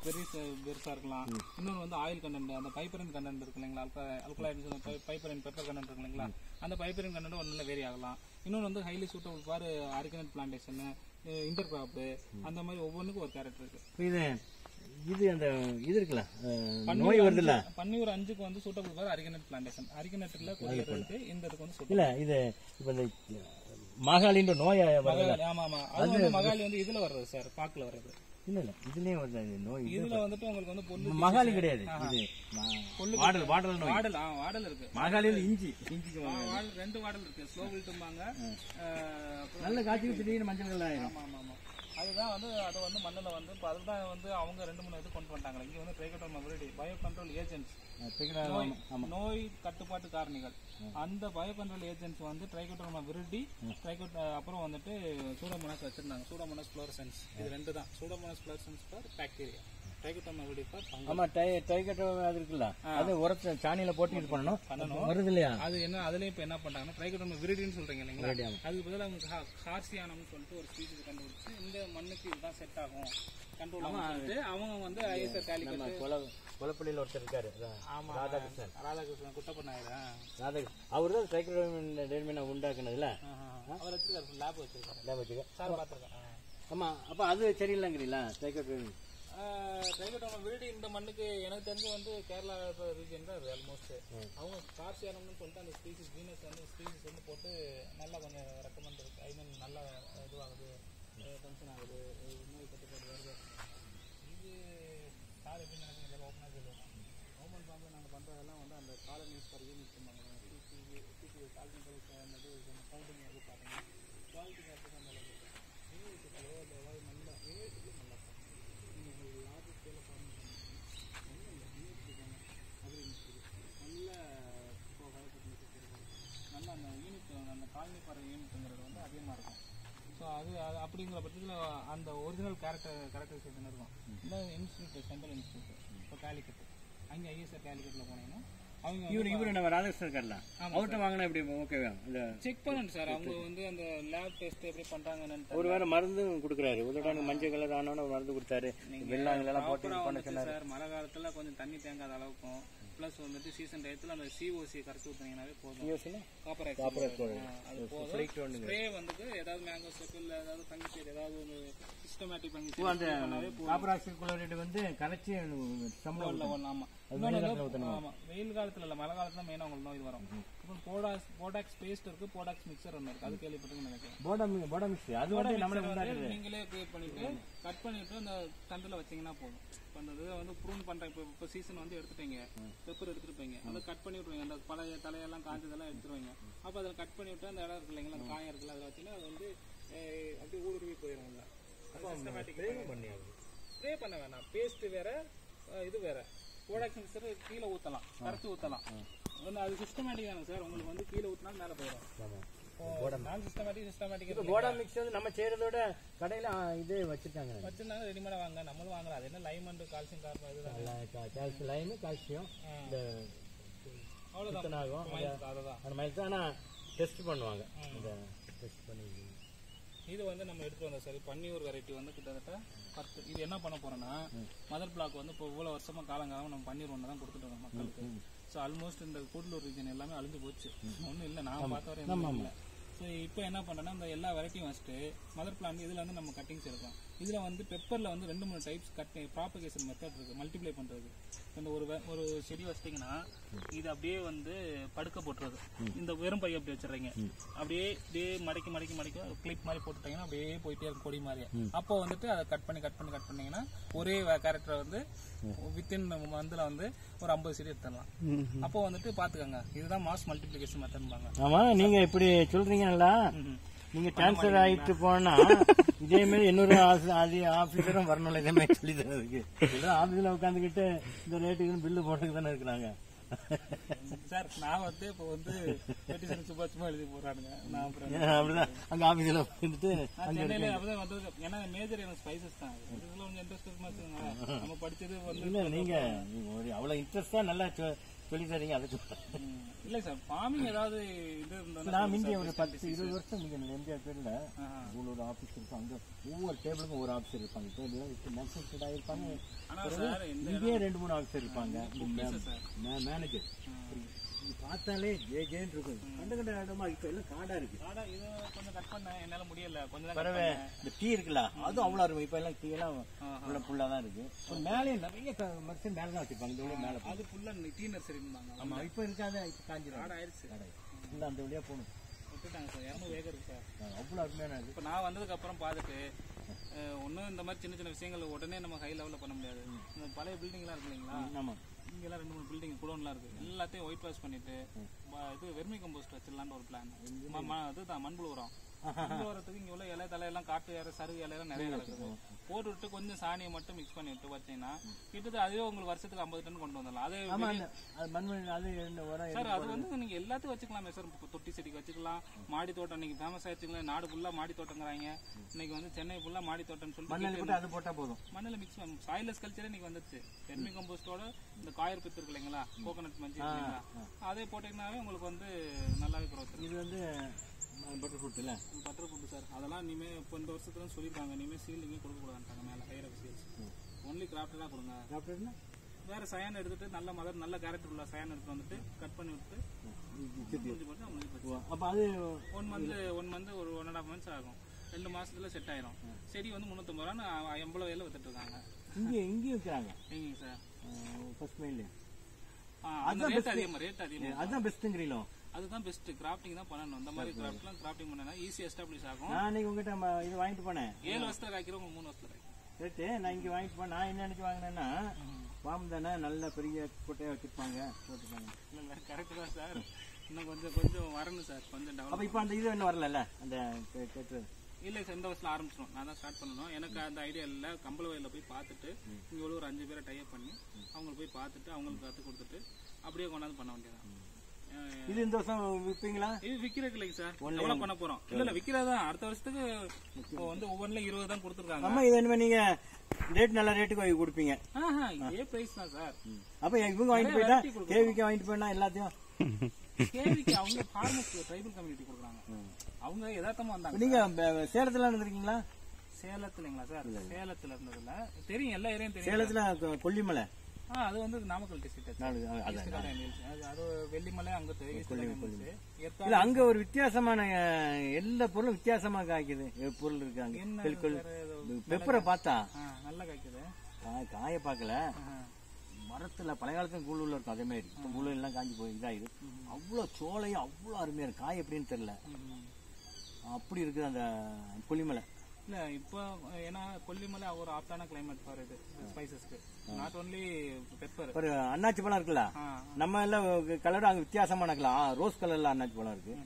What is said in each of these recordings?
பெருசா இருக்கலாம். இன்னொன்று வந்து ஆயில் கண்டென்ட், அந்த பைப்பரின் கண்டென்ட் இருக்கு இல்லைங்களா, அல்கலாய்டு பைப்பரின் பெப்பர் கண்டென்ட் இருக்கு இல்லைங்களா, அந்த பைப்பரின் கண்டென்ட் ஒன்றும் வேரி ஆகலாம். இன்னொன்று வந்து highly suitable for arecanut plantation, intercrop, அந்த மாதிரி ஒவ்வொன்றுக்கும் ஒரு கேரக்டர் இருக்கு. இது அந்த இது இருக்குல்ல, நோய் வருது இல்ல, பன்னியூர் 5க்கு வந்து சூட்டபிள் ஃபார் அரிகனட் பிளான்டேஷன். அரிகனட்ல கொடியில இருக்கு, இந்த இதுக்கு வந்து இல்ல. இது இப்ப இந்த மகாலின்ற நோய், ஆமா ஆமா, அது வந்து மகாலி வந்து இதுல வர்றது சார், பாக்குல வர்றது. இல்ல இல்ல, இதுலயே வருது நோய். இதுல வந்துட்டு உங்களுக்கு வந்து பொல்லு மகாலி கிடையாது, இது வாடல் வாடல் நோய். வாடல் இருக்கு. மகாலியில இஞ்சி ரெண்டு வாடல் இருக்கு. ஸ்லோ வில்ட்டும்பாங்க, நல்ல காய்ச்சி திடீர்னு மஞ்சள் கலர் ஆயிரும். ஆமா ஆமா ஆமா, அதுதான் வந்து அது வந்து மண்ணில் வந்து இப்போ அதுதான் வந்து அவங்க 2-3 இது கொண்டு வந்துட்டாங்க. இங்கே வந்து trichoderma viride bio control agents, நோய் கட்டுப்பாட்டு காரணிகள். அந்த பயோ கண்ட்ரோல் ஏஜென்ட்ஸ் வந்து ட்ரைகோடர்மா விரிடி, அப்புறம் வந்துட்டு சூடோமோனாஸ் வச்சிருந்தாங்க. சூடோமோனாஸ் ஃப்ளோரசன்ஸ், இது 2 தான். Pseudomonas fluorescence for bacteria, trichoderma viride for fungus. ஆமா, ட்ரைகோடர்மா அது இருக்குல்ல, அது உரத்தை சாணியில போட்டு இது பண்ணணும், வருது இல்லையா? அது என்ன அதுலயும் இப்போ என்ன பண்றாங்கன்னா ட்ரைகோடர்மா விரிடின்னு சொல்றீங்க இல்லைங்களா, அதுக்கு பதிலாக அவங்க ஹார்சியானம்னு சொல்லிட்டு ஒரு ஸ்பீஷிஸ் கண்டுபிடிச்சு இந்த மண்ணுக்கு இதுதான் செட் ஆகும் கண்ட்ரோல் ஆகும். அவங்க வந்து ஐஎஸ்ஆர் காலிக்கட் கொலப்பள்ளியில் ஒருத்தர் இருக்காரு, ராதாகிருஷ்ணன் குட்டப்பண்ணாயிரம், அவர் தான் ட்ரைகோடர்மா உண்டாக்குனதுல. அவர் வச்சிருக்காரு, லேப் வச்சிருக்காரு சார், பார்த்துருக்கேன். ஆமா, அப்ப அது சரியில்லைங்கிறீங்களா? ட்ரைகோடர்மா விரிடி இந்த மண்ணுக்கு எனக்கு தெரிஞ்சு வந்து கேரளா ரீஜன் தான் ஆல்மோஸ்ட். அவங்க கார்சியானம்னு சொல்லிட்டு அந்த ஸ்பீசிஸ் ஜீனஸ் வந்து ஸ்பீசிஸ் வந்து போட்டு நல்லா கொஞ்சம் ரெக்கமெண்ட் இருக்கு. ஐ மீன் நல்லா இதுவாகுது, ஃபங்க்ஷன் ஆகுது, நோய் கட்டுப்பாடு வருது. இது சார் எப்படி நினைக்கிறீங்க? இதெல்லாம் ஓப்பனாக சொல்லுவோம். கவர்மெண்ட் ஃபார்மில் நாங்கள் பண்ணுறதெல்லாம் வந்து அந்த காலனிஸ் பர் யூனிட் பண்ணுவாங்க. காலனி கவுண்டிங் வந்து பார்த்தீங்கன்னா குவாலிட்டி கேட்டு அந்த அளவுக்கு ஏதாவது நல்லா நல்லா நீங்கள் லார்ஜ் ஸ்கேலில் ஃபார்மிங் பண்ணுறீங்க, நல்ல நல்ல அந்த யூனிட், அந்த காலனி பர் யூனிட்டுங்கிறது வந்து அதிகமாக இருக்கும். ஸோ அது அப்படிங்கிற பட்சத்தில் அந்த ஒரிஜினல் கேரக்டரைசேஷன் இருக்கும். இந்த இன்ஸ்டியூட், சென்ட்ரல் இன்ஸ்டியூட் இப்போ காலிக்கட், அங்கே ஐஎஸ்ஆர் காலிக்கட்டில் போனீங்கன்னா அவங்க இவரு நம்ம ராதாகிருஷ்ணன் இருக்கார்ல, அவர்கிட்ட வாங்கினா எப்படி ஓகேவா? செக் பண்ணணும் சார். அவங்க வந்து அந்த லேப் டெஸ்ட் எப்படி பண்றாங்கன்னு ஒரு வேற மருந்து கொடுக்குறாரு. ஒரு தடவை மஞ்சள் கலர் ஆனோன்னு மருந்து கொடுத்தாரு, வெள்ளாங்கெல்லாம் போட்டு பண்ண சொன்னாரு சார். மழை காலத்துல கொஞ்சம் தண்ணி தேங்காத அளவுக்கும், பிளஸ் வந்துட்டு சீசன் டயத்துல அந்த சிஓசி கரைச்சி ஊற்றினீங்கன்னாவே போதும். காப்பர் அது போதும். ஸ்ப்ரே வந்துட்டு ஏதாவது மேங்கோ ஸ்டெப் இல்லை ஏதாவது ஃபங்கிசைட், ஏதாவது ஒரு சிஸ்டமேட்டிக் ஃபங்கிசைட் அந்த காப்பர் ஆக்சைடு குளோரைடு வந்து கரைச்சி சம்பளம் இல்லை. ஆமா, வெயில் காலத்துல இல்ல, மழை காலத்துல மெயினா உங்களுக்கு நோய் வரும். அப்புறம் போடாக்ஸ் பேஸ்ட் இருக்கு, போடாக்ஸ் மிக்சர் ஒன்று இருக்கு, அது கேள்விப்பட்டு நினைக்கிறேன். போடா மிக்ஸ் அது வந்து நீங்களே கிரியேட் பண்ணிட்டு கட் பண்ணிட்டு அந்த தண்டுல வச்சீங்கன்னா போதும். இப்போ அந்த இதை வந்து ப்ரூன் பண்றேன். இப்போ சீசன் வந்து எடுத்துட்டீங்க, பெப்பர் எடுத்துருப்பீங்க, அதை கட் பண்ணி விட்டுருவீங்க. அந்த பழைய தலையெல்லாம் காஞ்சதெல்லாம் எடுத்துருவீங்க. அப்போ அதில் கட் பண்ணி விட்டு அந்த இடம் இருக்கு இல்லைங்களா, அந்த காயம் இருக்குல்ல, அதில் வச்சுன்னா அது வந்து அப்படியே ஊடுருவி போயிடும். இல்லை ஸ்ப்ரே பண்ண வேணாம், பேஸ்ட் வேற இது வேற. போடாக்ஸ் மிக்சர் கீழே ஊற்றலாம், கரைச்சி ஊற்றலாம். அது சிஸ்டமேட்டிக் தானே சார். உங்களுக்கு வந்து கீழே ஊற்றினாலும் மேலே போயிடும். நான் சிஸ்டமேட்டிக் போடா மிக்ஸ் வந்து நம்ம செய்யறதோட கடையில இது வச்சிருந்தாங்க ரெடிமேடா வாங்க, நம்மளும் வாங்கலாம். அது என்ன லைம் அண்ட் கால்சியம் கார்பன், இதுதான் லைம் கால்சியம், இந்த அவ்வளோதான் அதுதான். ஆனா டெஸ்ட் பண்ணுவாங்க, டெஸ்ட் பண்ணி இது வந்து நம்ம எடுத்துட்டு வந்தோம் சார். பன்னியூர் வெரைட்டி வந்து கிட்டத்தட்ட 10. இது என்ன பண்ண போறோம்னா, மதர் பிளாக் வந்து இப்போ இவ்வளவு வருஷமா காலங்காலம் நம்ம பன்னீர் ஒன்று தான் கொடுத்துட்டு வந்தோம் மக்களுக்கு. ஸோ ஆல்மோஸ்ட் இந்த கூடலூர் ரீஜன் எல்லாமே அழிஞ்சு போச்சு, ஒன்றும் இல்லை, நான் பார்த்த வரையும் இல்லை. ஸோ இப்போ என்ன பண்ணுறேன்னா, இந்த எல்லா வெரைட்டியும் வச்சுட்டு மதர் பிளான்ட் இதில் வந்து நம்ம கட்டிங்ஸ் எடுக்கலாம். இதில் வந்து பெப்பரில் வந்து 2-3 டைப்ஸ் ப்ராபகேஷன் மெத்தட் இருக்குது, மல்டிப்ளை பண்ணுறது. இந்த ஒரு செடி வச்சிட்டிங்கன்னா இது அப்படியே வந்து படுக்க போட்டுறது. இந்த வெறும் பைய அப்படி வச்சிடுறீங்க, அப்படியே மடக்கி கிளிப் மாதிரி போட்டுட்டீங்கன்னா அப்படியே போயிட்டே இருக்கும் கொடி மாதிரியே. அப்போ வந்துட்டு அதை கட் பண்ணீங்கன்னா ஒரே கேரக்டரை வந்து வித்தின் மந்தில் வந்து ஒரு 50 செடி எடுத்துடலாம். அப்போ வந்துட்டு பாத்துக்கோங்க, இதுதான் மாஸ் மல்டிபிளிகேஷன் மெத்தட்பாங்க. ஆமா, நீங்க இப்படி சொல்றீங்களா? நீங்க டிரான்ஸ்பர் ஆயிட்டு போனா இதே மாதிரி இன்னொரு ஆபீசரும் வரணும்ல, இதே மாதிரி சொல்லி தரதுக்கு. ஆபீஸ்ல உட்காந்துக்கிட்டு இந்த ரேட்டுக்கு பில்லு போட்டுக்கு தானே இருக்கிறாங்க சார். நான் வந்து இப்போ வந்து சும்மா எழுதி போறானுங்க. நான் அப்படிதான் அங்க ஆபீஸ்ல வந்துட்டு சென்னையில அப்படிதான் வந்தது. ஏன்னா மேஜர் எனக்கு ஸ்பைசஸ் தான், இதுல கொஞ்சம் இன்ட்ரெஸ்ட் நம்ம படிச்சது வந்து. நீங்க அவ்வளவு இன்ட்ரெஸ்டா நல்லா சொல்லி தரீங்க, அதை சொல்றேன். இல்ல சார் ஃபார்மிங் ஏதாவது இது இருந்தா நான் இந்தியா ஒரு 10-20 வருஷம் நீங்க எம்ஜிஆர் பேர்ல ஒரு ஆபீஸ் இருக்கும். அங்க ஒவ்வொரு டேபிளுக்கும் ஒரு ஆபீசர் இருப்பாங்க. இப்போ மேனேஜர் ஆயிருப்பாங்க. இங்கே 2-3 ஆபீசர் இருப்பாங்க. மேனேஜர் பார்த்தாலே ஜேன்னு இருக்கும். கண்ட இடமா இப்ப எல்லாம் காடா இருக்கு. இது கொஞ்சம் கட் பண்ண என்னால முடியல. கொஞ்சம் பரவே இந்த டீ இருக்குல்ல, அதுவும் அவ்வளவு இருக்கும். இப்ப எல்லாம் டீ எல்லாம் ஃபுல்லா தான் இருக்கு. மேலே நிறைய மரத்தில் மேலதான் வச்சிருப்பாங்க. இந்த வழியா மேல அது ஃபுல்லா டீ நர்சரி இருந்தாங்க. ஆமா, இப்ப இருக்காத காஞ்சிரும். காடு ஆயிடுச்சு. ஃபுல்லா அந்த வழியா போகணும். விட்டுட்டாங்க சார். 200 ஏக்கர் இருக்கு சார். அவ்வளவு அருமையான இப்ப நான் வந்ததுக்கு அப்புறம் பார்த்துட்டு ஒன்னும் இந்த மாதிரி சின்ன சின்ன விஷயங்கள் உடனே நம்ம ஹை லெவல்ல பண்ண முடியாது. இந்த பழைய பில்டிங் எல்லாம் இருக்கு இல்லைங்களா? ஆமா, இங்கெல்லாம் 2-3 பில்டிங் குடோன்லாம் இருக்கு. எல்லாத்தையும் ஒயிட் வாஷ் பண்ணிட்டு இது வெர்மி கம்போஸ்ட் வச்சிடலான்னு ஒரு பிளான். இதுதான் மண்புழு உரம். மண்புழு உரத்துக்கு இங்க உள்ள இலை தலையெல்லாம் காட்டு இலை சருகு இலையெல்லாம் நிறைய கிடக்குது. போட்டு விட்டு கொஞ்சம் சாணியை மட்டும் மிக்ஸ் பண்ணி விட்டு வச்சீங்கன்னா கிட்டத்தட்ட அதுவே உங்களுக்கு வருஷத்துக்கு 50 டன் கொண்டு வந்துடலாம். அதே சார் அது வந்து நீங்க எல்லாத்தையும் வச்சுக்கலாமே சார். தொட்டி செடிக்கு வச்சுக்கலாம். மாடி தோட்டம் இன்னைக்கு ஃபேமஸ் ஆயிடுச்சுங்களா? நாடு ஃபுல்லா மாடி தோட்டங்கிறாங்க. இன்னைக்கு வந்து சென்னை ஃபுல்லா மாடி தோட்டம்னு சொல்லிட்டு அது போட்டா போதும். மண்ணில் மிக்ஸ் சாயிலஸ் கல்ச்சரே இன்னைக்கு வந்துருச்சு. வெர்மி கம்போஸ்டோட இந்த காயர் பித்து இருக்கு இல்லைங்களா, கோகோனட் மஞ்சி இல்லைங்களா, அதே போட்டீங்கன்னாவே உங்களுக்கு வந்து நல்லாவே குரோத். இது வந்து பட்டர் ஃப்ரூட் இல்ல, பட்டர் ஃப்ரூட் சார். அதெல்லாம் இனிமே இப்போ இந்த வருஷத்துல சொல்லியிருக்காங்க, இனிமே சீலிங்கே கொடுக்க கூடாதுட்டாங்க. மேல ஹையர் சீல்ஸ் ஒன்லி கிராஃப்டடா கொடுங்க. கிராஃப்டட்னா வேற சயான் எடுத்துட்டு நல்ல மதர் நல்ல கேரக்டர் உள்ள சயான் எடுத்து வந்துட்டு கட் பண்ணி விட்டு அப்ப அது 1 மந்த் ஒரு 1.5 months ஆகும். 2 மாசத்துல செட் ஆயிரும். செடி வந்து 350 ரூபான்னு 80 ரூபாயில வித்துட்டு இருக்காங்க. இங்கே விற்கிறாங்க. எங்க சார் ஃபர்ஸ்ட் மைல்ல ரேட் அதிகமா அதுதான் பெஸ்ட்ங்கிறீங்களோ? அதுதான் பெஸ்ட். கிராஃப்டிங் தான் பண்ணணும். இந்த மாதிரி கிராஃப்டிங் பண்ணா ஈஸி எஸ்டாப்லிஷ் ஆகும். நான் இன்னைக்கு உங்ககிட்ட இது வாங்கிட்டு போனேன். 7 வருஷத்துல காய்க்கிறவங்க 3 வருஷத்துல காய்க்கும். ரேட்டு நான் இங்க வாங்கிட்டு போனேன். நான் என்ன நினைச்சு வாங்கினேன்னா பாம்பு தானே நல்ல பெரிய கொட்டையை வச்சிருப்பாங்க போட்டுப்பாங்க. இல்ல கரெக்ட் தான் சார். இன்னும் கொஞ்சம் வரணும் சார். கொஞ்சம் டெவலப். அப்ப இப்ப அந்த இது என்ன வரல அந்த கேட்டு இல்ல சார். இந்த வருஷத்துல ஆரம்பிச்சிடும். நான் தான் ஸ்டார்ட் பண்ணணும். எனக்கு அந்த ஐடியா இல்ல. கம்பள வயல்ல போய் பார்த்துட்டு இங்க உள்ள ஒரு 5 பேரை டைப் பண்ணி அவங்களுக்கு போய் பார்த்துட்டு அவங்களுக்கு கத்து கொடுத்துட்டு அப்படியே கொண்டாந்து பண்ண வேண்டியதான். இது இந்த வருஷம் விற்பீங்களா? இது விக்கிறதுக்கு இல்லைங்க சார். எவ்வளவு பண்ண போறோம்? இல்ல விக்கிறதா அடுத்த வருஷத்துக்கு வந்து ஒவ்வொன்றுல 20 தான் கொடுத்துருக்காங்க. ஆமா, இது என்ன நீங்க ரேட் நல்ல ரேட்டுக்கு கொடுப்பீங்க. இதே பிரைஸ் தான் சார். அப்ப இவங்க வாங்கிட்டு போயிட்டா கேவிக்கு வாங்கிட்டு போயிட்டா எல்லாத்தையும் கேவிக்கு அவங்க ஃபார்மர்ஸ் ட்ரைபல் கம்யூனிட்டி கொடுக்குறாங்க. அவங்க யதார்த்தமா வந்தாங்க. நீங்க சேலத்துல இருந்திருக்கீங்களா? சேலத்துலங்களா சார்? சேலத்துல இருந்ததுல தெரியும். எல்லா ஏரியும் தெரியும். சேலத்துல கொல்லிமலை அது வந்து நாமக்கல் டிஸ்ட்ரிக்ட். அது வெள்ளிமலை அங்க இல்ல, அங்க ஒரு வித்தியாசமான எல்லா பொருளும் வித்தியாசமா காய்க்குது. பொருள் இருக்கு அங்க. பெப்பரை பார்த்தா நல்லா காய்க்குது. காய பாக்கல. மரத்துல பழைய காலத்துல கூழூர்ல இருக்கும் அதே மாதிரி. இப்ப கூழு எல்லாம் காஞ்சி போய் இதாயிரு. அவ்வளவு சோலையும் அவ்வளவு அருமையா இருக்கு. காய் எப்படின்னு தெரியல, அப்படி இருக்குது அந்த கொல்லிமலை. இல்ல இப்போ ஏன்னா கொல்லிமலை ஒரு ஆப்டான கிளைமேட் ஃபார் இது ஸ்பைசஸ்க்கு. Not only pepper. ஒரு அன்னாச்சி பழம் இருக்குல்ல, நம்ம எல்லாம் கலர் அங்க வித்தியாசமான ரோஸ் கலர்ல அன்னாச்சி பழம் இருக்கு.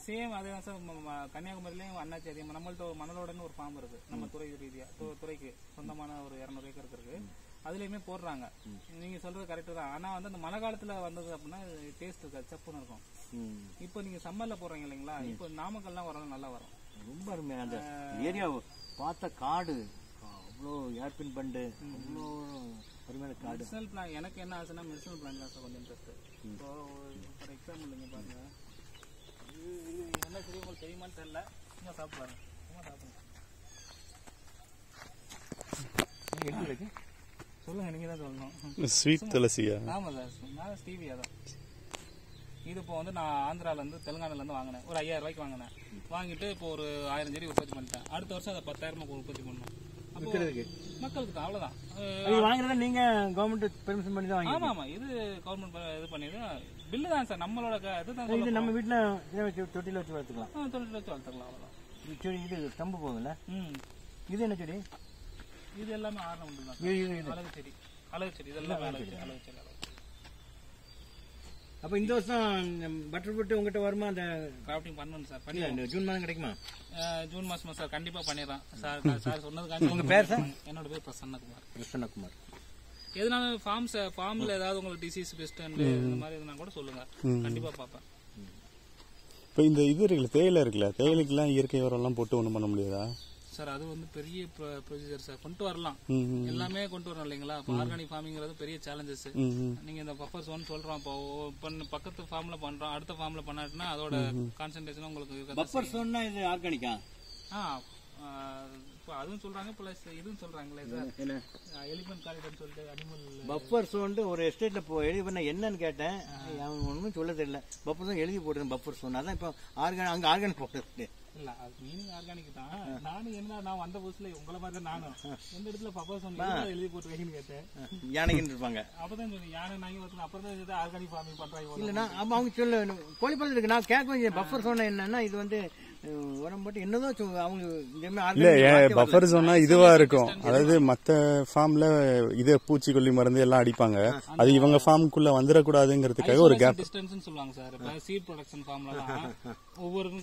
சேம் அதே தான் சார். கன்னியாகுமரியிலயும் அண்ணாச்சி அதிகமாக. நம்மள்ட்ட மணலோடன்னு ஒரு ஃபார்ம் இருக்கு. நம்ம துறை ரீதியா துறைக்கு சொந்தமான ஒரு 200 ஏக்கர் இருக்கு. அதுலயுமே போடுறாங்க. நீங்க சொல்றது கரெக்ட் தான். ஆனா வந்து அந்த மழை காலத்துல வந்தது அப்படின்னா டேஸ்ட் இருக்காது, சப்புன்னு இருக்கும். இப்போ நீங்க சம்மர்ல போடுறீங்க இல்லைங்களா? இப்போ நாமக்கல்லாம் வரணும், நல்லா வரும். ரொம்ப அருமையா அந்த ஏரியா பார்த்த காடு அவ்வளோ ஏர்பின் பண்டு அவ்வளோ அருமையான காடு. மெடிசனல் பிளான் எனக்கு என்ன ஆச்சுன்னா மெடிசனல் பிளான் தான் கொஞ்சம் இன்ட்ரெஸ்ட். இப்போ ஃபார் எக்ஸாம்பிள் நீங்க பாருங்க, இது என்ன சரி உங்களுக்கு தெரியுமான்னு தெரியல. சும்மா சாப்பிட்டு பாருங்க. சும்மா சாப்பிடுங்க. எப்படி இருக்கு சொல்லுங்க, நீங்க தான் சொல்லணும். ஸ்வீட் துளசியா? ஆமா சார், நான் ஸ்டீவியா தான். இது இப்போ வந்து நான் ஆந்திரால இருந்து தெலுங்கானால இருந்து வாங்கினேன். ஒரு 5000 ரூபாய்க்கு வாங்கினேன். வாங்கிட்டு இப்போ ஒரு 1000 செடி உற்பத்தி பண்ணிட்டேன். அடுத்த வருஷம் அதை 10,000 உற்பத்தி பண்ணணும். மக்களுக்கு தான். அவ்வளவுதான். வாங்குறத நீங்க கவர்மெண்ட் பெர்மிஷன் பண்ணி தான். ஆமா ஆமா, இது கவர்மெண்ட் இது பண்ணிது. பில்லு தான் சார் நம்மளோட இதுதான். இது நம்ம வீட்டுல தொட்டில வச்சு வளர்த்துக்கலாம். தொட்டில வச்சு வளர்த்துக்கலாம். அவ்வளவுதான். இது ஸ்டம்பு போகுதுல்ல. இது என்ன செடி? இது எல்லாமே ஆர்னமெண்ட் தான். அழகு செடி. அழகு செடி இதெல்லாம் அழகு செடி. அப்ப இந்த வருஷம் பட்டர் ஃப்ரூட் உங்ககிட்ட வருமா? அந்த கிராஃப்டிங் பண்ணணும் சார். பண்ணி ஜூன் மாதம் கிடைக்குமா? ஜூன் மாசமா சார்? கண்டிப்பா பண்ணிடலாம் சார். சார் சொன்னதுக்காண்டி. உங்க பேர் சார்? என்னோட பேர் பிரசன்னகுமார். பிரசன்னகுமார். எதனால ஃபார்ம்ல ஏதாவது உங்களுக்கு டிசீஸ் பெஸ்ட் இந்த மாதிரி எதுனா கூட சொல்லுங்க, கண்டிப்பா பாப்பேன். இப்ப இந்த இது இருக்குல்ல, தேயிலை இருக்குல்ல, தேயிலைக்கெல்லாம் இயற்கை உரம் எல்லாம் போட்டு ஒண்ணும் பண்ண முடியாதா சார் அது வந்து பெரிய ப்ரொசீஜர் சார். கொண்டு வரலாம், எல்லாமே கொண்டு வரணும் இல்லைங்களா. இப்போ ஆர்கானிக் ஃபார்மிங்கிறது பெரிய சேலஞ்சஸ். நீங்க இந்த பஃபர் ஜோன் சொல்றோம், இப்போ பக்கத்து ஃபார்ம்ல பண்றோம், அடுத்த ஃபார்ம்ல பண்ணாட்டுனா அதோட கான்சென்ட்ரேஷன் உங்களுக்கு இருக்கு. பஃபர் ஜோன்னா இது ஆர்கானிக்கா? இப்போ அதுவும் சொல்றாங்க, பிளஸ் இதுவும் சொல்றாங்களே சார், எலிமெண்ட் காரிடர்னு சொல்லிட்டு அனிமல் பஃபர் ஜோன் ஒரு எஸ்டேட்ல எழுதி பண்ண என்னன்னு கேட்டேன், அவன் ஒன்றும் சொல்ல தெரியல. பஃபர் ஜோன் எழுதி போட்டுருந்தேன், பஃபர் ஜோன். அதான் இப்போ அங்க ஆர்கானிக் போட்டு இல்ல, அது மீனிங் ஆர்கானிக் தான். நானும் என்ன, நான் வந்த புதுசுல உங்களை மாதிரி தான் நானும் எந்த இடத்துல பஃபர் ஜோன் எழுதி போட்டுருக்கீங்கன்னு கேட்டேன். யானைக்குன்னு இருப்பாங்க, அப்பதான் சொன்னேன் யானை நாங்க வந்து அப்புறம் தான் ஆர்கானிக் ஃபார்மிங் பண்றாங்க. இல்லைன்னா அப்ப அவங்க சொல்ல கோழிப்பாளையம் இருக்கு. நான் கேட்க பஃபர் ஜோன் என்னன்னா, இது வந்து உடம்பு என்னதான் அவங்க பஃபர் ஜோன்னா இதுவா இருக்கும். அதாவது மத்த ஃபார்ம்ல இது பூச்சிக்கொல்லி மருந்து எல்லாம் அடிப்பாங்க, அது இவங்க ஃபார்முக்குள்ள வந்துடக்கூடாதுங்கிறதுக்காக ஒரு கேப் டிஸ்டன்ஸ் சொல்லுவாங்க சார். இப்ப சீட் ப்ரொடக்ஷன் ஃபார்ம்லாம்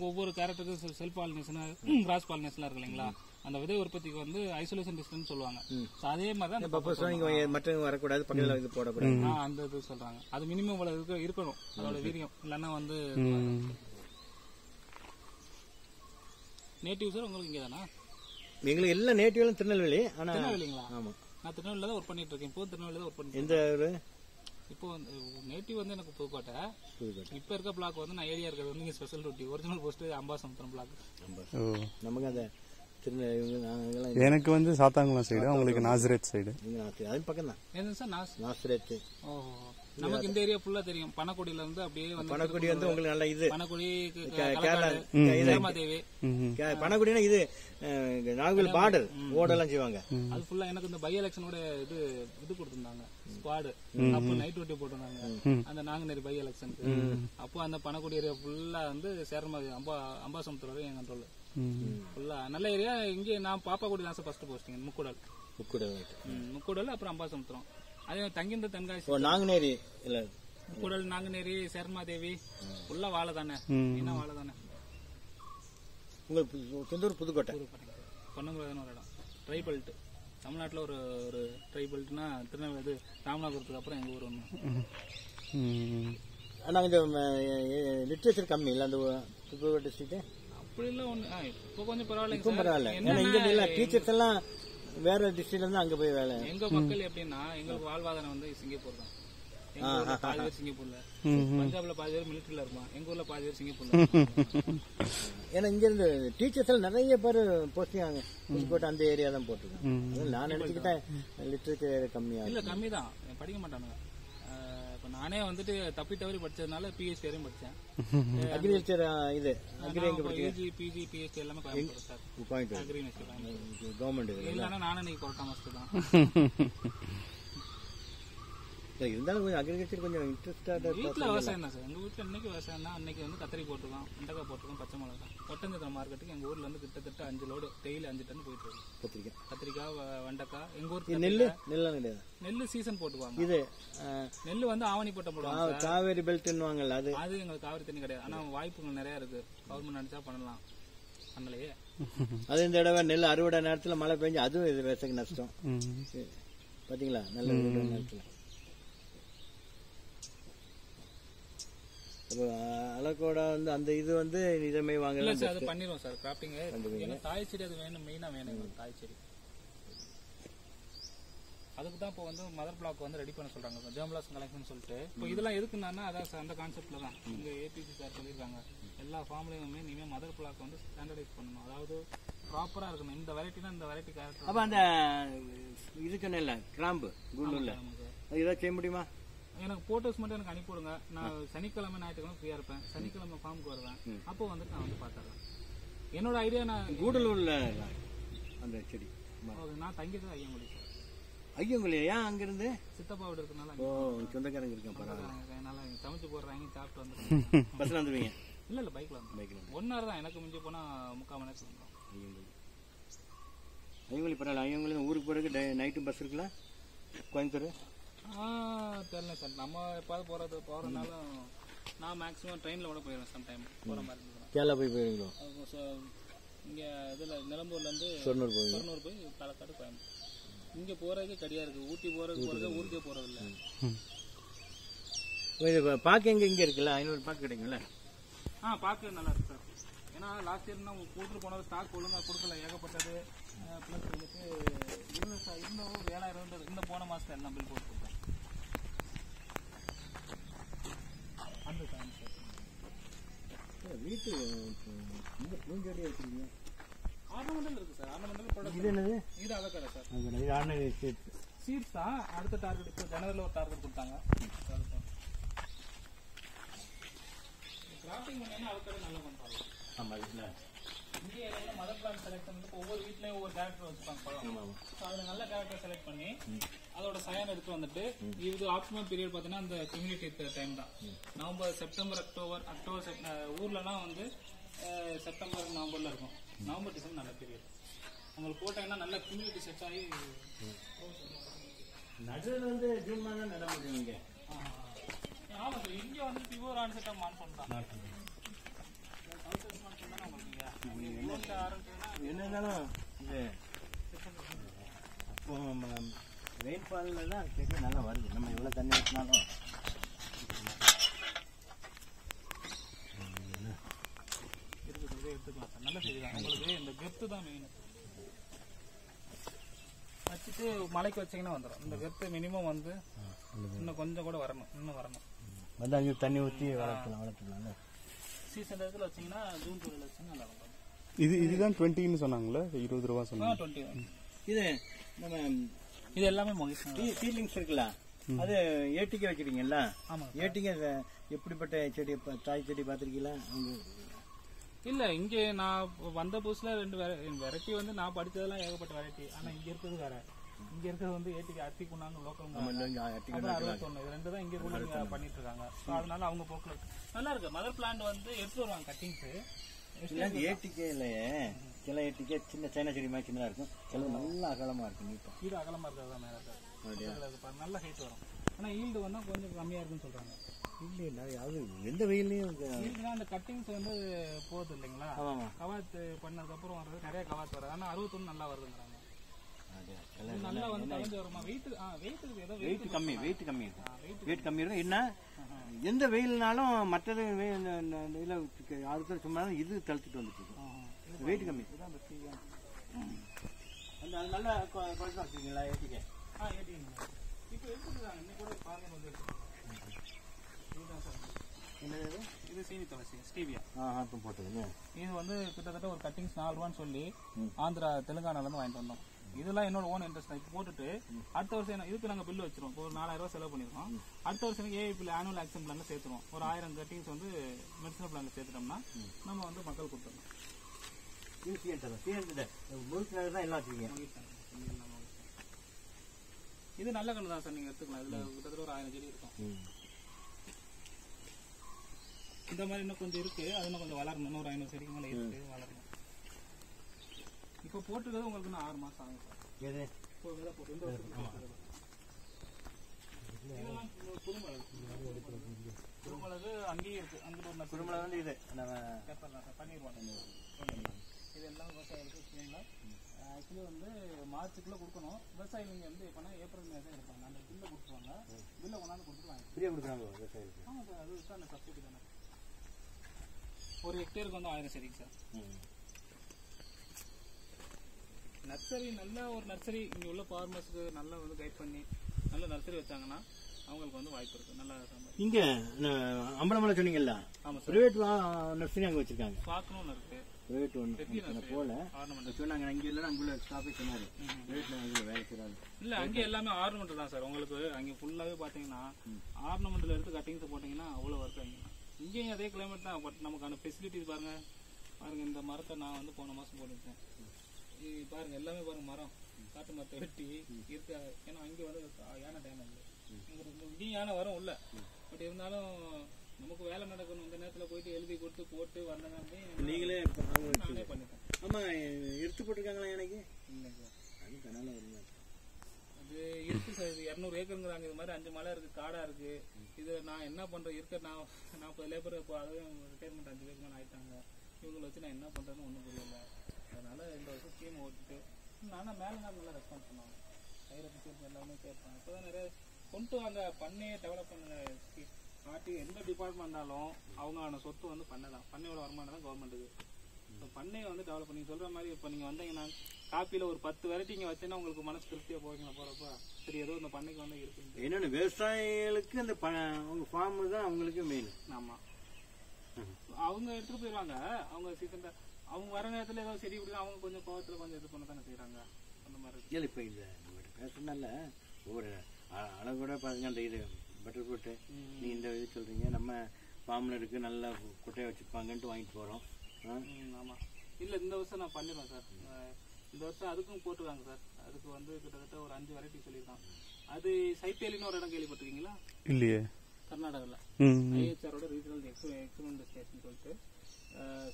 ஒவ்வொரு கேரக்டருக்கு செல்ஃப் பாலினேஷன், கிராஸ் பாலினேஷன் இருக்கு இல்லைங்களா. அந்த விதை உற்பத்திக்கு வந்து ஐசோலேஷன் டிஸ்டன்ஸ் சொல்லுவாங்க. அதே மாதிரி தான் பஃபர் ஜோன் மற்ற வரக்கூடாது, பக்கத்துல இது போடக்கூடாது, அந்த இது சொல்றாங்க. அது மினிமம் இவ்வளவு இருக்கணும் அதோட வீரியம், இல்லன்னா வந்து நேட்டிவ் சார் உங்களுக்கு இங்கே தானா? எங்களுக்கு எல்லாம் நேட்டிவ் திருநெல்வேலி. ஆனா திருநெல்வேலிங்களா? ஆமா, நான் திருநெல்வேலியில தான் ஒர்க் பண்ணிட்டு இருக்கேன். இப்போ திருநெல்வேலியில தான் ஒர்க் பண்ணிட்டு. எந்த ஊரு? இப்போ நேட்டிவ் வந்து எனக்கு புதுக்கோட்டை. இப்ப இருக்க பிளாக் வந்து நான் ஏரியா இருக்கிறது வந்து special duty. Original post Ambasamudram block. நமக்கு அந்த எனக்கு வந்து சாத்தாங்குளம் சைடு, அவங்களுக்கு நாசரேத் சைடு. அது பக்கம் தான். என்ன சார் நாசரேத்? ஓஹோ, நமக்கு இந்த ஏரியா ஃபுல்லா தெரியும். பனக்குடியில இருந்து அப்படியே வந்து பனக்குடி வந்து உங்களுக்கு நல்ல இது பனக்குடி, கேரளாதேவி. பனக்குடினா இது நாகர்கோவில் பார்டர் ஓடெல்லாம் செய்வாங்க. அது ஃபுல்லா எனக்கு இந்த பை எலெக்ஷனோட இது கொடுத்திருந்தாங்க ஸ்குவாடு. அப்போ நைட் டியூட்டி போட்டிருந்தாங்க அந்த நாங்குநேரி பை எலெக்ஷனுக்கு. அப்போ அந்த பனக்குடி ஏரியா ஃபுல்லா வந்து சேரமாதி அம்பாசமுத்திரம் வரை என் கண்ட்ரோல் ஃபுல்லா நல்ல ஏரியா. இங்கே நான் பாப்பாக்குடி தான் சார் ஃபர்ஸ்ட் போஸ்டிங். முக்கூடல் அப்புறம் அம்பாசமுத்திரம். அதே தங்கியிருந்த தென்காசி, நாங்குநேரி இல்ல முக்கூடல், நாங்குநேரி, சேரமாதேவி ஃபுல்லா வாழை தானே, என்ன வாழை தானே. உங்களுக்கு சொந்த ஊர் புதுக்கோட்டை. பொன்னங்குளம் ஒரு இடம் ட்ரைபெல்ட். தமிழ்நாட்டில் ஒரு ட்ரைபெல்ட்னா திருநெல்வேலி, ராமநாதபுரத்துக்கு அப்புறம் எங்க ஊர் ஒன்று. ஆனா இந்த லிட்ரேச்சர் கம்மி இல்ல அந்த புதுக்கோட்டை டிஸ்ட்ரிக்ட்? அப்படி இல்ல ஒண்ணு, இப்போ கொஞ்சம் பரவாயில்ல. ஏன்னா இங்க டீச்சர்ஸ் எல்லாம் வேற டிஸ்ட்ரிக்ட்ல இருந்து அங்க போய் வேலை. எங்க மக்கள் எப்படின்னா, எங்களுக்கு வாழ்வாதாரம் வந்து சிங்கப்பூர் தான். எங்க ஊர்ல பாதி பேர் சிங்கப்பூர்ல, பஞ்சாப்ல பாதி பேர் மிலிட்டரியில இருப்பான், எங்க ஊர்ல பாதி பேர் சிங்கப்பூர்ல. ஏன்னா இங்க இருந்து டீச்சர்ஸ் எல்லாம் நிறைய பேர் போஸ்டிங் புதுக்கோட்டை அந்த ஏரியா தான் போட்டிருக்காங்க. நான் நினைச்சுக்கிட்டேன் லிட்ரேச்சர் கம்மியா. இல்ல கம்மி தான், படிக்க மாட்டானுங்க. இப்ப நானே வந்துட்டு தப்பி தவறி படிச்சதுனால பிஹெச்டி வரையும் படிச்சேன். அக்ரிகல்ச்சர் இது பிஜி பிஹெச்டி எல்லாமே கோயம்புத்தூர் சார். கவர்மெண்ட் இல்லைன்னா நானும் நீங்க கொரோட்டா மாஸ்டர் தான். இருந்தாலும் கொஞ்சம் அக்ரிகல்ச்சர் கொஞ்சம் இன்ட்ரெஸ்டா. வீட்டுல விவசாயம் தான் சார். எங்க வீட்டுல இன்னைக்கு விவசாயம் தான். அன்னைக்கு வந்து கத்திரி போட்டுருக்கோம், வெண்டைக்காய் போட்டுருக்கோம், பச்சை மிளகாய். ஒட்டஞ்சத்திரம் மார்க்கெட்டுக்கு எங்க ஊர்ல இருந்து கிட்டத்தட்ட 5 லோடு டெய்லி 5 டன் போயிட்டு இருக்கு. கத்திரிக்காய், வெண்டைக்காய். எங்க ஊருக்கு நெல்லு சீசன் போட்டுக்குவாங்க. இது நெல்லு வந்து ஆவணி போட்ட போடுவாங்க. காவேரி பெல்ட்னுவாங்கல்ல, அது எங்களுக்கு காவிரி தண்ணி கிடையாது. ஆனா வாய்ப்புகள் நிறைய இருக்கு. கவர்மெண்ட் நினைச்சா பண்ணலாம், பண்ணலையே. அது இந்த தடவை நெல் அறுவடை நேரத்துல மழை பெஞ்சு அதுவும் இது விவசாயிக்கு நஷ்டம். பாத்தீங்களா? நல்ல நேரத்துல அலக்கோட வந்து அந்த இது வந்து இதமே வாங்கல சார். அது பண்ணிடுவோம் சார் கிராப்பிங். ஏன்னா தாய் செடி அது வேணும், மெயினா வேணும் தாய் செடி. அதுக்கு தான் இப்போ வந்து மதர் பிளாக் வந்து ரெடி பண்ண சொல்றாங்க, ஜெர்ம்லாஸ் கலெக்ஷன் சொல்லிட்டு. இப்போ இதெல்லாம் எதுக்குன்னா அதான் அந்த கான்செப்ட்ல தான் இங்க ஏபிசி சார் சொல்லியிருக்காங்க. எல்லா ஃபார்ம்லயுமே இனிமே மதர் பிளாக் வந்து ஸ்டாண்டர்டைஸ் பண்ணணும். அதாவது ப்ராப்பரா இருக்கணும். இந்த வெரைட்டினா இந்த வெரைட்டி கேரக்டர். அப்ப அந்த இது சொன்னேன்ல கிராம்பு குண்டூர்ல இதெல்லாம் செய்ய முடியுமா? எனக்கு போட்டோஸ் மட்டும் எனக்கு அனுப்பிவிடுங்க. நான் சனிக்கிழமை ஞாயிற்றுக்கிழமை ஃப்ரீயா இருப்பேன். சனிக்கிழமை ஃபார்முக்கு வருவேன். அப்போ வந்துட்டு நான் வந்து பாத்துறேன். என்னோட ஐடியா நான் கூடலூர்ல அந்த செடி நான் தங்கிட்டு ஐயங்குடி சார். ஐயங்குடி ஏன் அங்க இருந்து? சித்தப்பா வீடு இருக்கனால. சொந்தக்காரங்க இருக்காங்க. அதனால சமைச்சு போடுறாங்க, சாப்பிட்டு வந்துருக்கேன். பஸ்ல வந்துருவீங்க? இல்ல பைக்ல வந்து 1 hour தான். எனக்கு மிஞ்சி போனா 3/4 மணி நேரத்துல வந்துடும். ஐயங்குடி பரவாயில்ல. ஐயங்குடி ஊருக்கு போறதுக்கு நைட்டு பஸ் இருக்குல்ல கோயம்புத்தூர்? தெரியல சார். நம்ம எப்பாவது போறதுனாலும் நான் மேக்ஸிமம் ட்ரெயின்ல கூட போயிடுவேன். சம் டைம் போற மாதிரி இருக்கும். கேரளா போயிருங்களோ? இங்க இதுல நிலம்பூர்ல இருந்து சொர்ணூர் போய் பாலக்காடு, கோயம்புத்தூர். இங்க போறதுக்கு கடியா இருக்கு. ஊட்டி போறது ஊருக்கே போறது இல்ல. பாக்கு இங்க இருக்குல்ல, 500 பாக்கு கிடைக்கும்ல? பாக்கு நல்லா இருக்கு சார். ஏன்னா லாஸ்ட் இயர் நம்ம கொடுத்துட்டு போனது ஸ்டாக் ஒழுங்காக கொடுக்கல, ஏகப்பட்டது. ப்ளஸ் வந்துட்டு இன்னும் 7,000 இருந்தது. இந்த போன மாதத்தில் எல்லாம் பில் போட்டு கொடுத்தேன். அந்த சார் வீட்டு இந்த பூஞ்செடி வச்சுருக்கீங்க? ஆர்னமெண்டல் இருக்குது சார். Ornamental product. இது என்னது? இது அவக்காடோ சார். இது ஆர்னமெண்டல் சீட்ஸ் தான். அடுத்த டார்கெட் இப்போ ஜனவரியில் ஒரு டார்கெட் கொடுத்தாங்க. கிராஃபிங் பண்ணா அவக்காடோ நல்லா பண்ணுறாங்க. ஆமாம். இல்லை இங்கே மதர் பிளான் செலக்ட் பண்ணிட்டு ஒவ்வொரு வீட்லேயும் ஒவ்வொரு கேரக்டர் வச்சுப்பாங்க பழம். ஸோ அதில் நல்ல கேரக்டர் செலக்ட் பண்ணி அதோட சயான் எடுத்து வந்துட்டு இது ஆப்டிமம் பீரியட் பார்த்தீங்கன்னா அந்த கம்யூனிட்டி டைம் தான். நவம்பர், செப்டம்பர், அக்டோபர் ஊர்லலாம் வந்து செப்டம்பர், நவம்பர்ல இருக்கும். நவம்பர், டிசம்பர் நல்ல பீரியட். உங்களுக்கு போட்டாங்கன்னா நல்ல கம்யூனிட்டி செட் ஆகி நடுவில் வந்து ஜூன் மாதம் நட முடியும் இங்கே. ஆமாம் சார். இங்கே வந்து பிவோர் ஆன்செட் மான்சூன் தான். என்ன இருந்தாலும் இது அப்போ ரெயின்ஃபாலில் தான் செடி நல்லா வருது. நம்ம எவ்வளோ தண்ணி ஊற்றினாலும் எடுத்துக்கலாம் சார். நல்ல செடி தான். உங்களுக்கு இந்த கெத்து தான் மெயின். வச்சுட்டு மலைக்கு வச்சிங்கன்னா வந்துடும். இந்த கெத்து மினிமம் வந்து இன்னும் கொஞ்சம் கூட வரணும். இன்னும் வரணும். வந்து அங்கே தண்ணி ஊற்றி வளர்த்துக்கலாம். சீசன் இடத்துல வச்சிங்கன்னா ஜூன், ஜூலையில் வச்சிங்கன்னா நல்லா இருக்கும். இதுதான் 20ன்னு சொன்னாங்களே, 20 ரூபா சொன்னாங்க. 20. இது நம்ம இது எல்லாமே சீட்லிங்ஸ் இருக்குல்ல, அது ஏட்டிக்கை வச்சிருக்கீங்களா? ஆமாம். ஏட்டிக்கை எப்படிப்பட்ட செடி, தாய் செடி பார்த்துருக்கீங்களா? இல்லை, இங்கே நான் வந்த புதுசில் 2 வெரைட்டி வந்து நான் படித்ததெல்லாம் ஏகப்பட்ட வெரைட்டி. ஆனால் இங்கே இருக்கிறது வேற. இங்க இருக்கிறது வந்து ஏட்டிக்கு அத்தி குண்ணாங்க லோக்கல் 61. இது 2 தான் இங்கே கூட பண்ணிட்டு இருக்காங்க. ஸோ அதனால அவங்க போக்கில் நல்லா இருக்கு. மதர் பிளான்ட் வந்து எடுத்து வருவாங்க கட்டிங்ஸு. ஏட்டிக்கே இல்லையே, சில ஏட்டிக்கே சின்ன சைனா செடி மாதிரி சின்னதாக இருக்கும், சில நல்லா அகலமாக இருக்கும். நீட்டாக இது அகலமாக இருக்கிறது தான் மேலே சார். நல்ல ஹைட் வரும். ஆனால் ஈல்டு வந்து கொஞ்சம் கம்மியாக இருக்குன்னு சொல்கிறாங்க. இல்லையா? அது எந்த வெயிலையும் ஈல்டுனா அந்த கட்டிங்ஸ் வந்து போகுது இல்லைங்களா? கவாத்து பண்ணதுக்கப்புறம் வர்றது நிறைய கவாத்து வராது. ஆனால் 61 நல்லா வருதுங்கிறாங்க. நல்லா வந்து கலந்து வருமா? வெயிட் கம்மி இருக்கும். என்ன எந்த வெயில்னாலும் மற்றது இதில் அடுத்த சும்மா இது தழுத்துட்டு வந்துட்டு இருக்கும். வெயிட் கம்மி. அது நல்லா குறைச்சி வச்சுருக்கீங்களா? ஏட்டிங்க இப்போ எடுத்துருக்காங்க. இன்னைக்கு கூட பாருங்க வந்து என்னது? இது சீனி துளசி ஸ்டீவியா போட்டது. இது வந்து கிட்டத்தட்ட ஒரு கட்டிங்ஸ் 4 ரூபான்னு சொல்லி ஆந்திரா, தெலுங்கானாலேருந்து வாங்கிட்டு வந்தோம். இதெல்லாம் என்னோட ஓன் இன்ட்ரெஸ்ட் தான். இப்போ போட்டுட்டு அடுத்த வருஷம் இதுக்கு நாங்கள் பில்லு வச்சிருவோம். ஒரு 4,000 ரூபா செலவு பண்ணிருக்கோம். அடுத்த வருஷம் ஏஐபியில் ஆனுவல் ஆக்ஷன் பிளான்ல சேர்த்துருவோம். ஒரு 1000 கட்டிங்ஸ் வந்து மெடிசனல் பிளான்ல சேர்த்துட்டோம்னா நம்ம வந்து மக்கள் கொடுத்துருவோம். இது நல்ல கண்ணு தான் சார். நீங்க எடுத்துக்கலாம். இதுல கிட்டத்தட்ட ஒரு 1000 செடி இருக்கும். இந்த மாதிரி இன்னும் கொஞ்சம் இருக்கு. அது இன்னும் கொஞ்சம் வளரணும். இன்னும் ஒரு 500 செடிக்கு மேலே இருக்கு, வளரணும். இப்போ போட்டுக்கிறது உங்களுக்கு இன்னும் 6 மாசம் ஆகும் சார். குருமிளகு அங்கேயும் இருக்கு. அங்கிட்டு குருமிளகு வந்து இது பண்ணிடுவாங்க. இது எல்லாம் விவசாயிகளுக்கு ஸ்கீம்ல ஆக்சுவலி வந்து மார்ச்சுக்குள்ள கொடுக்கணும். விவசாயிகள் இங்கே வந்து எப்போனா ஏப்ரல் மே தான் எடுப்பாங்க. அந்த பில்லை கொடுத்துருவாங்க. பில்லை கொண்டாந்து கொடுத்துட்டு வாங்க. ஃப்ரீயாக கொடுக்குறாங்க விவசாயிகளுக்கு. ஆமாம் சார். அது விட்டு அந்த சப்சிடி தானே. ஒரு ஹெக்டேருக்கு வந்து 1000 செடிக்கு சார். நர்சரி நல்ல ஒரு நர்சரி இங்கே உள்ள ஃபார்மர்ஸுக்கு நல்லா வந்து கைட் பண்ணி நல்ல நர்சரி வச்சாங்கன்னா அவங்களுக்கு வந்து வாய்ப்பு இருக்கு. நல்லா இங்கே அம்பலமலை சொன்னீங்கல்ல? ஆமாம் சார். பிரைவேட் நர்சரி அங்கே வச்சிருக்காங்க. பார்க்கணும்னு இருக்கு. பிரைவேட் ஒன்று போல சொன்னாங்க. அங்கே இல்லை, அங்குள்ள ஸ்டாஃபே சொன்னாரு பிரைவேட்ல வேலை செய்யறாங்க. இல்லை, அங்கே எல்லாமே ஆர்னமெண்ட் தான் சார். உங்களுக்கு அங்கே ஃபுல்லாகவே பார்த்தீங்கன்னா ஆர்னமெண்ட்டில் எடுத்து கட்டிங்ஸ் போட்டிங்கன்னா அவ்வளோ ஒர்க் ஆகிங்க. இங்கேயும் அதே கிளைமேட் தான். பட் நமக்கான ஃபெசிலிட்டிஸ் பாருங்க. இந்த மரத்தை நான் வந்து போன மாதம் போட்டுருக்கேன். பாருங்க எல்லாமே பாருங்க மரம், காட்டு மரத்தை வெட்டி இருக்க. ஏன்னா அங்கே வந்து யானை டைம் இல்லை. இங்கேயும் யானை வரும் உள்ள. பட் இருந்தாலும் நமக்கு வேலை நடக்கணும். இந்த நேரத்தில் போயிட்டு எழுதி கொடுத்து போட்டு வந்தாங்க. நீங்களே நானே பண்ணிட்டேன். ஆமா, எடுத்து போட்டிருக்காங்களா எனக்கு? இல்லை சார். அது அது இருக்கு சார். இது 200 ஏக்கருங்கிறாங்க. இது மாதிரி 5 மலை இருக்கு, காடா இருக்கு. இது நான் என்ன பண்றேன்? இருக்க நான் 40 லேபர் இப்போ அதுவும் ரிட்டையர்மெண்ட் 5 பேருக்கு மேலே ஆயிட்டாங்க. இவங்களை வச்சு நான் என்ன பண்றேன்னு ஒன்றும் புரியல. அதனால இந்த வருஷம் ஸ்கீம் ஓட்டிட்டு நானும் மேலே நல்லா ரெஸ்பான்ஸ் பண்ணுவாங்க. கைரப்பி எல்லாமே கேட்பாங்க. இப்போதான் நிறைய கொண்டு வாங்க, பண்ணையை டெவலப் பண்ணுங்க. ஆர்டி எந்த டிபார்ட்மெண்ட் இருந்தாலும் அவங்களான சொத்து வந்து பண்ணதான். பண்ணையோட வருமானம் தான் கவர்மெண்ட்டுக்கு. பண்ணையை வந்து டெவலப் பண்ணி சொல்ற மாதிரி இப்போ நீங்க வந்தீங்கன்னா காப்பியில ஒரு 10 வெரைட்டி இங்க வச்சீங்கன்னா உங்களுக்கு மனசு திருப்தியா போவீங்களா போறப்ப சரி ஏதோ இந்த பண்ணைக்கு வந்து இருக்கு. என்னன்னு விவசாயிகளுக்கு அந்த அவங்க ஃபார்ம் தான் அவங்களுக்கு மெயின். ஆமா அவங்க எடுத்துட்டு போயிடுவாங்க. அவங்க சீசன் அவங்க வர நேரத்துல ஏதோ சரி இப்படி அவங்க கொஞ்சம் கோவத்துல கொஞ்சம் இது பண்ண தானே செய்யறாங்க அந்த மாதிரி. இல்லை இப்போ இந்த பேசுறதுனால ஒவ்வொரு அளவோட பாருங்க அந்த இது பட்டர் போட்டு நீ இந்த இது சொல்றீங்க நம்ம ஃபார்ம்ல இருக்கு நல்லா குட்டையை வச்சுப்பாங்கன்ட்டு வாங்கிட்டு போறோம். ஆமா இல்ல இந்த வருஷம் நான் பண்ணிடுவேன் சார். இந்த வருஷம் அதுக்கும் போட்டுருக்காங்க சார். அதுக்கு வந்து கிட்டத்தட்ட ஒரு 5 வெரைட்டி சொல்லியிருக்கான். அது சைத்தேலின்னு ஒரு இடம் கேள்விப்பட்டிருக்கீங்களா? இல்லையே. கர்நாடகாவில் ஐஹெச்ஆரோட ரீஜனல் எக்ஸ்பெரிமெண்ட் ஸ்டேஷன் சொல்லிட்டு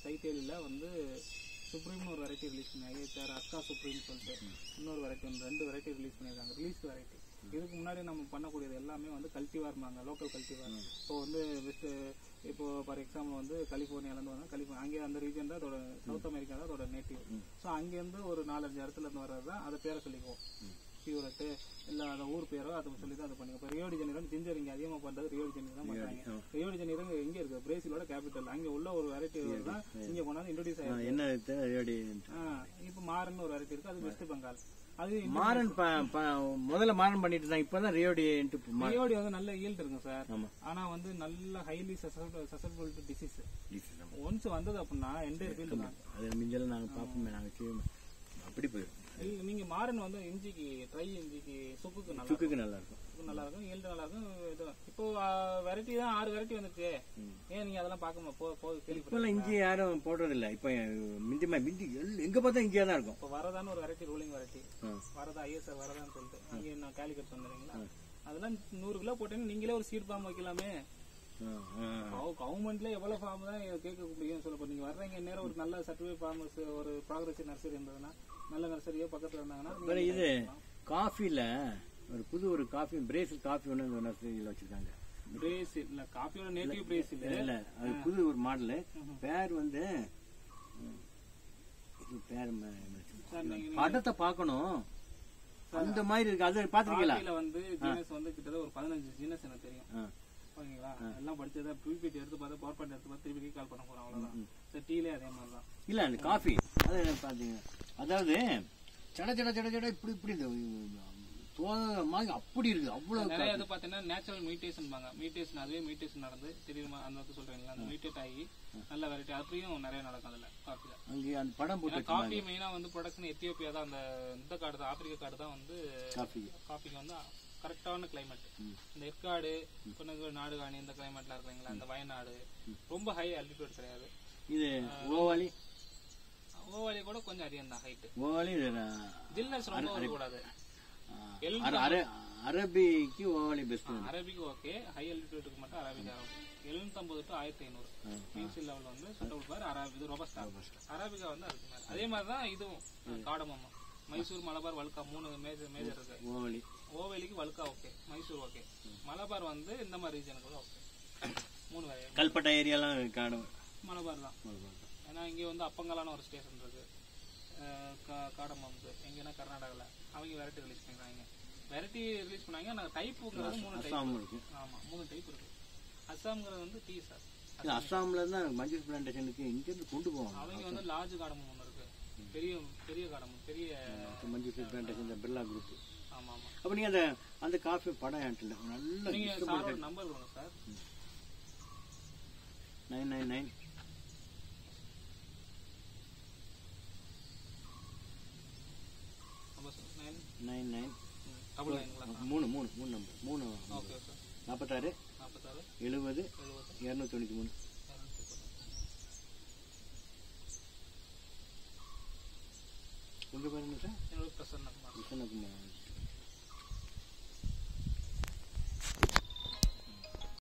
சைத்தேலியில் வந்து சுப்ரீம்னு ஒரு வெரைட்டி ரிலீஸ் பண்ணி ஐஹெச்ஆர் அக்கா சுப்ரீம் சொல்லிட்டு இன்னொரு வெரைட்டி 2 வெரைட்டி ரிலீஸ் பண்ணியிருக்காங்க. ரிலீஸ் வெரைட்டி இதுக்கு முன்னாடி நம்ம பண்ணக்கூடியது எல்லாமே வந்து கல்டிவார்மாங்க, லோக்கல் கல்டிவார். இப்போ வந்து பெஸ்ட் இப்போ ஃபார் எக்ஸாம்பிள் வந்து கலிஃபோர்னியாலேருந்து வந்து அங்கே அந்த ரீஜன் தான் அதோட சவுத் அமெரிக்கா தான் அதோட நேட்டிவ். ஸோ அங்கேருந்து ஒரு 4-5 இடத்துல இருந்து வர்றது தான் அதை பேரை சொல்லிக்குவோம். பியூரட்டு இல்லை அந்த ஊர் பேரோ அதை சொல்லி தான் அதை பண்ணிக்கோ. இப்போ ரியோ டி ஜெனீரோ ஜிஞ்சர் இங்கே அதிகமாக பண்ணுறது ரியோ டி ஜெனீரோ தான் பண்ணுறாங்க. ரியோ டி ஜெனீரோ எங்கே இருக்குது? பிரேசிலோட கேபிட்டல். அங்கே உள்ள ஒரு வெரைட்டி தான் இங்கே கொண்டாந்து இன்ட்ரோடியூஸ் ஆகிருக்கு. இப்போ மாறன் ஒரு வெரைட்டி இருக்குது, அது வெஸ்ட் பெங்கால். அது மாரன் முதல்ல மாரன் பண்ணிட்டு தான் இப்பதான் ரியோடி வந்து நல்ல ஈல்ட் இருக்குங்க சார். ஆனா வந்து நல்ல highly susceptible to disease. Once வந்தது அப்படின்னா எந்த ஃபீல்டு தான் அது மிஞ்சல நாங்க பாப்போமே, நாங்க அப்படி போயிடும். நீங்க மாரன் வந்து இஞ்சிக்கு ட்ரை இஞ்சிக்கு சுக்குக்கு நல்லா இருக்கும், நல்லா இருக்கும், ஈல்ட் நல்லா இருக்கும். இப்போ வெரைட்டி தான் 6 வெரைட்டி வந்துச்சு. ஏன் நீங்க அதெல்லாம் பார்க்க இஞ்சி யாரும் போடுறது இல்ல. இப்ப மிந்தி எங்க பார்த்தா இங்கேயா தான் இருக்கும். இப்போ வரதான்னு ஒரு வெரைட்டி ரூலிங் வெரைட்டி வரதா ஐஎஸ்ஆர் வரதான்னு சொல்லிட்டு அங்கே நான் கேலிக்கட் வந்துடுறீங்களா? அதெல்லாம் 100 கிலோ போட்டேன்னு நீங்களே ஒரு சீட் ஃபார்ம் வைக்கலாமே. கவர்மெண்ட்ல எவ்வளவு ஃபார்ம் தான் கேட்க முடியும் சொல்ல. நீங்க வர்றீங்க நேரம் ஒரு நல்ல சர்டிஃபைட் ஃபார்மர்ஸ் ஒரு ப்ராக்ரஸிவ் நர்சரி இருந்ததுன்னா நல்ல நர்சரியே பக்கத்துல இருந்தாங்கன்னா. இது காஃபில ஒரு புது ஒரு காஃபி பிரேசில் காஃபி ஒன்று நர்சரியில் வச்சிருக்காங்க. பிரேசில் இல்ல காஃபியோட நேட்டிவ் பிரேசில் இல்ல, அது புது ஒரு மாடல். பேர் வந்து பேர் படத்தை பார்க்கணும் அந்த மாதிரி இருக்கு. அது பாத்துருக்கீங்களா? வந்து ஜீனஸ் வந்து கிட்டத்தட்ட ஒரு 15 ஜீனஸ் எனக்கு தெரியும். ஓகேங்களா? எல்லாம் படிச்சதா பிபிடி எடுத்து பார்த்தா பவர் பாயிண்ட் எடுத்து பார்த்து திருப்பி கால் பண்ண போறோம் அவ்வளவுதான். டீலே அதே மாதிரிதான். இல்ல அந்த காஃபி அது பாத்தீங்க, அதாவது சட சட சட சட இப்படி மாதிரி அப்படி இருக்கு. அவ்வளவு நிறைய இது பாத்தீங்கன்னா நேச்சுரல் மியூட்டேஷன் பாங்க. மியூட்டேஷன் அதுவே மியூட்டேஷன் நடந்து தெரியுமா அந்த வந்து சொல்றீங்களா? அந்த மியூட்டேட் ஆகி நல்ல வெரைட்டி அப்படியும் நிறைய நடக்கும் அதுல காஃபில. அங்கே அந்த படம் போட்டு காஃபி மெயினா வந்து ப்ரொடக்ஷன் எத்தியோப்பியா தான். அந்த இந்த காடு தான் ஆப்பிரிக்கா காடு தான் வந்து காஃபிக்கு வந்து கரெக்டான கிளைமேட். இந்த ஏற்காடு நாடுகாணி இந்த கிளைமேட்ல இருக்கிறீங்களா, இந்த வயநாடு ரொம்ப ஹை ஆல்டிடியூட் கிடையாது. இது ஓவாலி கூட கொஞ்சம் அதிகம் தான் ஹைட். ஓவாலி ஜில்னஸ் ரொம்ப வரக்கூடாது. அரபிக்கு ஓவாலி பெஸ்ட். அரபிக்கு ஓகே, ஹை ஆல்டிடியூடுக்கு மட்டும் அரபிக் ஆகும். 750 to 1500 பிசி லெவல் வந்து சூட்டபிள் ஃபார் அரபிக். இது ரொபஸ்டா. அரபிகா வந்து அதுக்கு மேல. அதே மாதிரி தான் இதுவும் காடமம். மைசூர் மலபார் வல்கா 3 மேஜர் இருக்கு. ஓவேலிக்கு வல்கா ஓகே, மைசூர் ஓகே, மலபார் வந்து இந்த மாதிரி ரீஜனுக்கு ஓகே. 3 வேற கல்பட்டா ஏரியாலாம் மலபார் தான். ஏன்னா இங்க வந்து அப்பங்கலான ஒரு ஸ்டேஷன் இருக்கு காடமம்ஸ். எங்கன்னா கர்நாடகாவில் அவங்க வெரைட்டி ரிலீஸ் பண்ணிக்கிறாங்க. வெரைட்டி ரிலீஸ் பண்ணாங்க. நாங்கள் டைப்புங்கிறது 3 டைப் இருக்கு. ஆமா 3 டைப் இருக்கு. அஸ்ஸாம்ங்கிறது வந்து டீ சார். அஸ்ஸாம்ல தான் மஞ்சள் பிளான்டேஷனுக்கு இங்க இருந்து கொண்டு போவாங்க. அவங்க வந்து லார்ஜ் காடமம் ஒன்று இருக்கு, பெரிய காடமம், பெரிய மஞ்சள் பிளான்டேஷன் பிர்லா குரூப். ஆமா ஆமா. அப்ப நீங்க அந்த காஃபி படம் ஏன்டல நல்ல நீங்க நம்பர் கொடுங்க சார். 999 99 3 number 3 okay sir. 46 70 293. உங்க பேர் என்ன சார்? என்னோட பிரசன்னகுமார்.